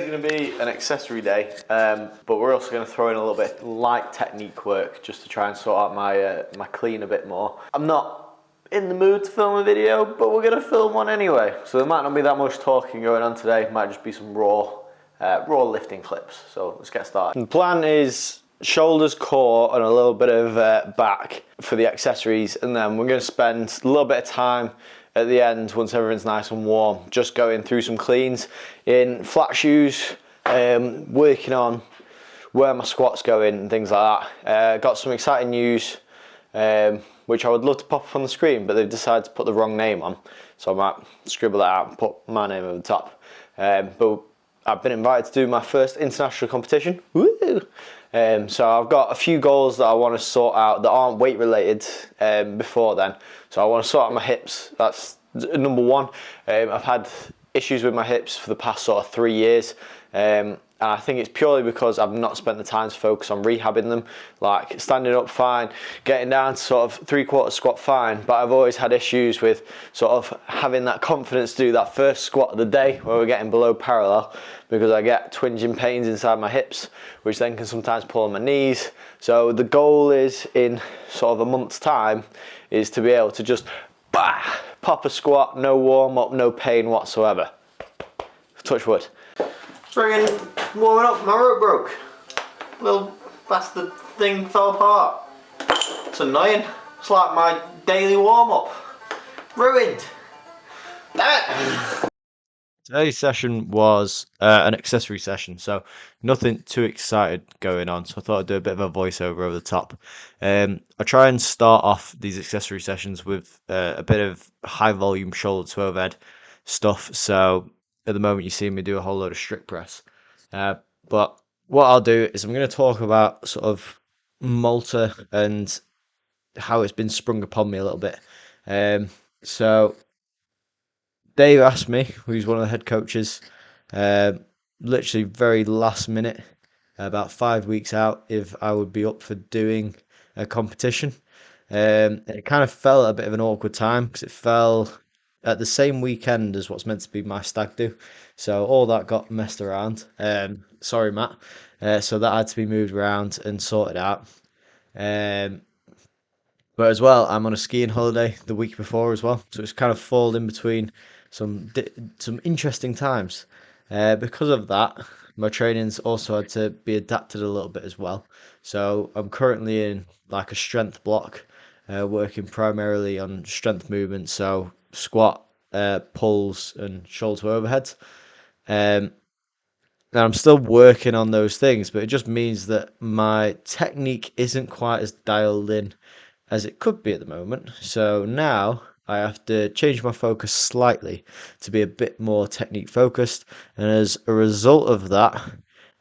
today's going to be an accessory day, but we're also going to throw in a little bit light technique work just to try and sort out my clean a bit more. I'm not in the mood to film a video, but we're going to film one anyway. So there might not be that much talking going on today. It might just be some raw lifting clips. So let's get started. The plan is shoulders, core, and a little bit of back for the accessories, and then we're going to spend a little bit of time at the end, once everything's nice and warm, just going through some cleans in flat shoes, working on where my squat's going and things like that. Got some exciting news, which I would love to pop up on the screen, but they've decided to put the wrong name on, so I might scribble that out and put my name over the top. But I've been invited to do my first international competition. Woo! So I've got a few goals that I want to sort out that aren't weight related before then. So I want to sort out my hips. That's number one. I've had issues with my hips for the past sort of 3 years. And I think it's purely because I've not spent the time to focus on rehabbing them. Like standing up fine, getting down to sort of 3/4 squat fine, but I've always had issues with sort of having that confidence to do that first squat of the day where we're getting below parallel, because I get twinging pains inside my hips, which then can sometimes pull on my knees. So the goal is, in sort of a month's time, is to be able to just pop a squat, no warm up, no pain whatsoever. Touch wood. Friggin' warming up, my rope broke. Little bastard thing fell apart. It's annoying. It's like my daily warm up. Ruined. Damn it. Today's session was an accessory session, so nothing too excited going on, so I thought I'd do a bit of a voiceover over the top. I try and start off these accessory sessions with a bit of high volume shoulder to overhead stuff, so at the moment you see me do a whole load of strict press. But what I'll do is I'm going to talk about sort of Malta and how it's been sprung upon me a little bit. So Dave asked me, who's one of the head coaches, literally very last minute, about 5 weeks out, if I would be up for doing a competition. It kind of fell at a bit of an awkward time because it fell at the same weekend as what's meant to be my stag do. So all that got messed around. Sorry, Matt. So that had to be moved around and sorted out. But as well, I'm on a skiing holiday the week before as well. So it's kind of fallen in between some interesting times. Because of that, my training's also had to be adapted a little bit as well. So I'm currently in like a strength block, working primarily on strength movements, so squat, pulls, and shoulder to overheads. Now I'm still working on those things, but it just means that my technique isn't quite as dialed in as it could be at the moment. So now I have to change my focus slightly to be a bit more technique focused, and as a result of that,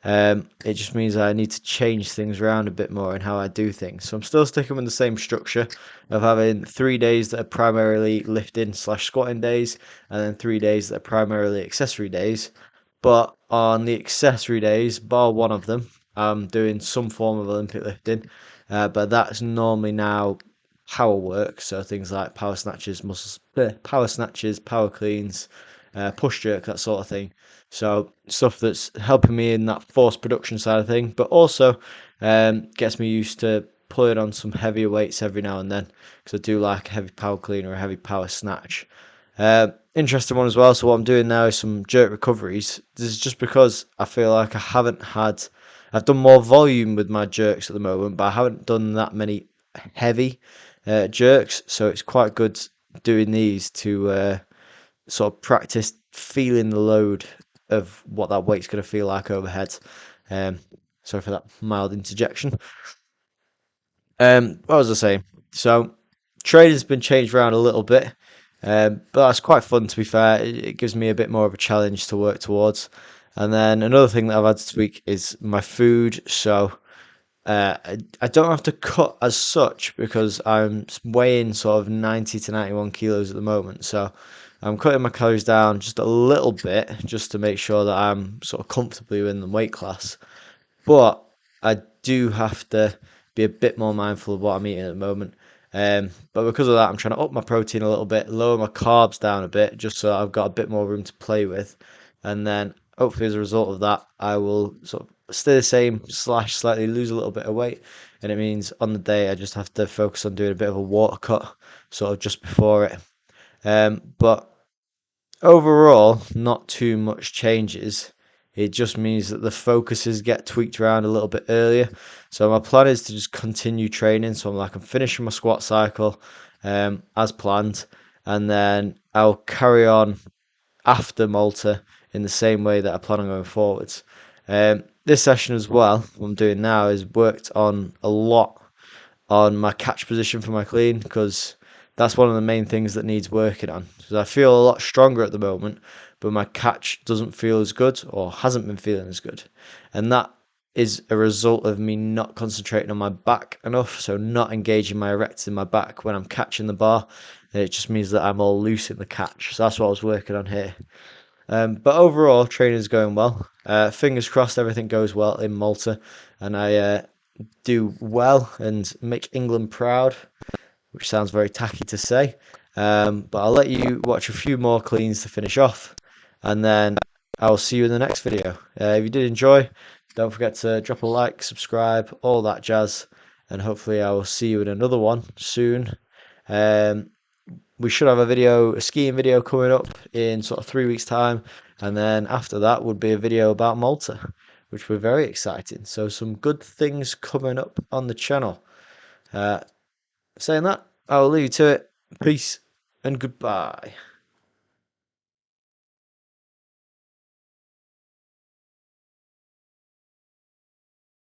it just means I need to change things around a bit more in how I do things. So I'm still sticking with the same structure of having 3 days that are primarily lifting / squatting days, and then 3 days that are primarily accessory days. But on the accessory days, bar one of them, I'm doing some form of Olympic lifting, but that's normally now power work, so things like power snatches, power cleans, push jerk, that sort of thing. So stuff that's helping me in that force production side of thing, but also gets me used to pulling on some heavier weights every now and then, because I do like a heavy power clean or a heavy power snatch. Interesting one as well. So what I'm doing now is some jerk recoveries. This is just because I feel like I've done more volume with my jerks at the moment, but I haven't done that many heavy jerks, so it's quite good doing these to sort of practice feeling the load of what that weight's going to feel like overhead. Sorry for that mild interjection. What was I saying? So training's been changed around a little bit, but that's quite fun, to be fair. It gives me a bit more of a challenge to work towards. And then another thing that I've had to tweak is my food. So I don't have to cut as such because I'm weighing sort of 90 to 91 kilos at the moment. So I'm cutting my calories down just a little bit just to make sure that I'm sort of comfortably in the weight class. But I do have to be a bit more mindful of what I'm eating at the moment. But because of that, I'm trying to up my protein a little bit, lower my carbs down a bit, just so I've got a bit more room to play with. And then hopefully as a result of that, I will sort of stay the same / slightly lose a little bit of weight. And it means on the day I just have to focus on doing a bit of a water cut, sort of just before it. But overall, not too much changes. It just means that the focuses get tweaked around a little bit earlier. So my plan is to just continue training. So I'm finishing my squat cycle as planned, and then I'll carry on after Malta in the same way that I plan on going forwards. This session as well, what I'm doing now is worked on a lot on my catch position for my clean, because that's one of the main things that needs working on. So I feel a lot stronger at the moment, but my catch doesn't feel as good, or hasn't been feeling as good. And that is a result of me not concentrating on my back enough, so not engaging my erectors in my back when I'm catching the bar. And it just means that I'm all loose in the catch. So that's what I was working on here. But overall, training is going well. Fingers crossed everything goes well in Malta, and I do well and make England proud, which sounds very tacky to say. But I'll let you watch a few more cleans to finish off, and then I'll see you in the next video. If you did enjoy, don't forget to drop a like, subscribe, all that jazz, and hopefully I will see you in another one soon. Um, we should have a skiing video coming up in sort of 3 weeks' time, and then after that would be a video about Malta, which we're very exciting. So some good things coming up on the channel. Uh, Saying that, I'll leave you to it. Peace and goodbye.